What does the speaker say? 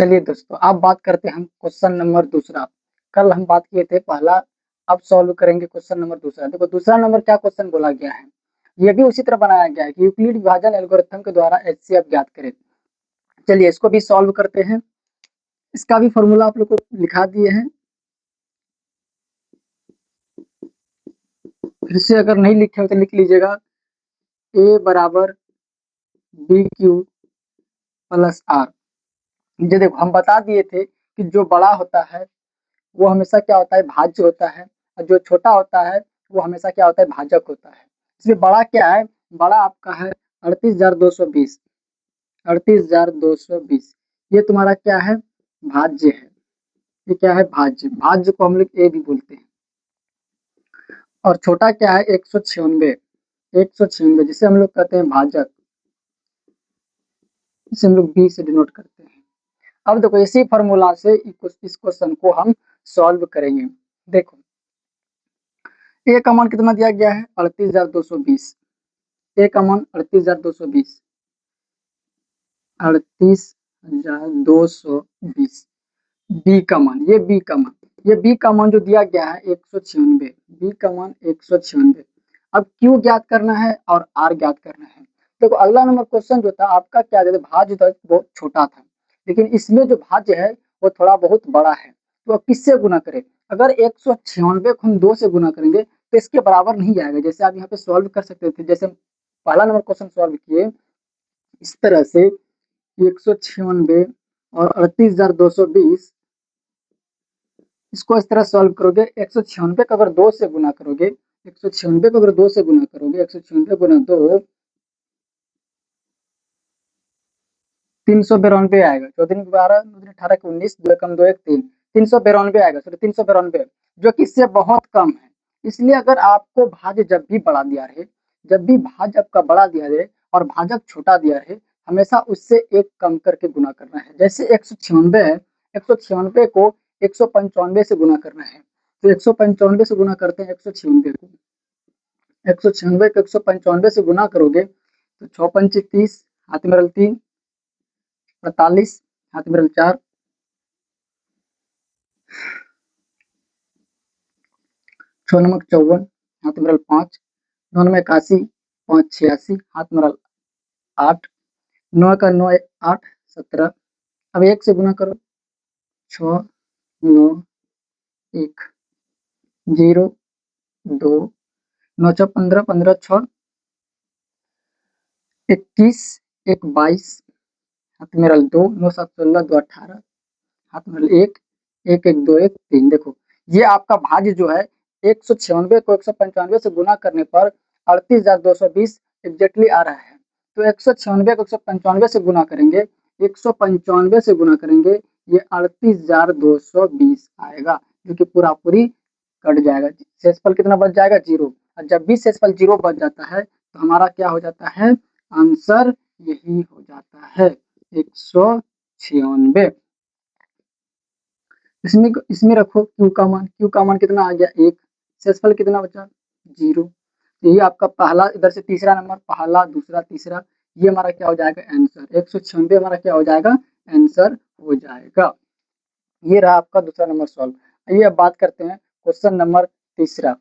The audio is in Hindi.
चलिए दोस्तों, अब बात करते हैं हम क्वेश्चन नंबर दूसरा। कल हम बात किए थे पहला, अब सॉल्व करेंगे क्वेश्चन नंबर दूसरा। देखो दूसरा नंबर क्या क्वेश्चन बोला गया है, ये भी उसी तरह बनाया गया है कि यूक्लिड विभाजन एल्गोरिथम के द्वारा एचसीएफ ज्ञात करें। चलिए इसको भी सॉल्व करते हैं। इसका भी फॉर्मूला आप लोग को लिखा दिए हैं, फिर से अगर नहीं लिखे हो तो लिख लीजिएगा। ए बराबर बी क्यू प्लस आर। ये देखो हम बता दिए थे कि जो बड़ा होता है वो हमेशा क्या होता है, भाज्य होता है, और जो छोटा होता है वो हमेशा क्या होता है, भाजक होता है। इसलिए बड़ा क्या है, बड़ा आपका है 38,220। 38,220 ये तुम्हारा क्या है, भाज्य है। ये क्या है, भाज्य। भाज्य को हम लोग ए भी बोलते हैं। और छोटा क्या है, 196। 196 जिसे हम लोग कहते हैं भाजक, इसे हम लोग बी से डिनोट करते हैं। अब देखो इसी फॉर्मूला से इस क्वेश्चन को हम सॉल्व करेंगे। देखो ए का मान कितना दिया गया है, 38,220। ए का मान 38,220। 38,220। बी का मान, ये बी का मान, ये बी का मान जो दिया गया है 196। बी का मान 196। अब क्यू ज्ञात करना है और आर ज्ञात करना है। देखो अगला नंबर क्वेश्चन जो था आपका क्या था, भाज्य था बहुत छोटा था, लेकिन इसमें जो भाज्य है वो थोड़ा बहुत बड़ा है। तो अब किससे गुना करें, अगर 196 को हम 2 से गुना करेंगे तो इसके बराबर नहीं आएगा। जैसे आप यहाँ पे सॉल्व कर सकते थे, जैसे पहला नंबर क्वेश्चन सॉल्व किए इस तरह से 196 और 38,220, इसको इस तरह सॉल्व करोगे। 196 को अगर 2 से गुना करोगे, 196 को अगर 2 से गुना करोगे, 196 गुना 2 392 आएगा। 14 की 12, 18 की 19, 2 कम 2 1 3, 392 आएगा। सॉरी 392, जो कि इससे बहुत कम है। इसलिए अगर आपको भाज्य जब भी बड़ा दिया रहे, जब भी भाज्य आपका बड़ा दिया रहे और भाजक छोटा दिया रहे, हमेशा उससे एक कम करके गुना करना है। जैसे 196 है, 196 को 195 से गुना करना है, तो 195 से गुना करते हैं 196 को। 196 को 195 से गुना करोगे तो 6 पंचे 30, हाथ में रल 3, 48, हाथ में रल 4, 6 नमक 54, हाथ में रल 5, 9 नमक 81, 5 86, हाथ में रल 8, 9 का 9 8 17। अब 1 से गुना करो, 6 9 1 0 2, 9 6 15, 15 6 21, 1 22, हाथ में रल 2, 9 7 16, 2 18, हाथ में रल 1, 1 1 2 1 3। देखो ये आपका भाज्य जो है 196 को 195 से गुना करने पर 38,220 एग्जैक्टली आ रहा है। तो 196 को 195 से गुना करेंगे, 195 से गुना करेंगे, ये 38,220 आएगा, जो कि पूरा पूरी कट जाएगा। शेषफल कितना बच जाएगा, 0। और जब भी शेषफल 0 बच जाता है तो हमारा क्या हो जाता है, आंसर यही हो जाता है 196। इसमें रखो क्यू का मान, क्यू का मान कितना आ गया 1, शेषफल कितना बचा 0। तो ये आपका पहला, इधर से तीसरा नंबर, पहला दूसरा तीसरा, ये हमारा क्या हो जाएगा, आंसर 196 हमारा क्या हो जाएगा, आंसर हो जाएगा। ये रहा आपका दूसरा नंबर सॉल्व। आइए अब बात करते हैं क्वेश्चन नंबर तीसरा।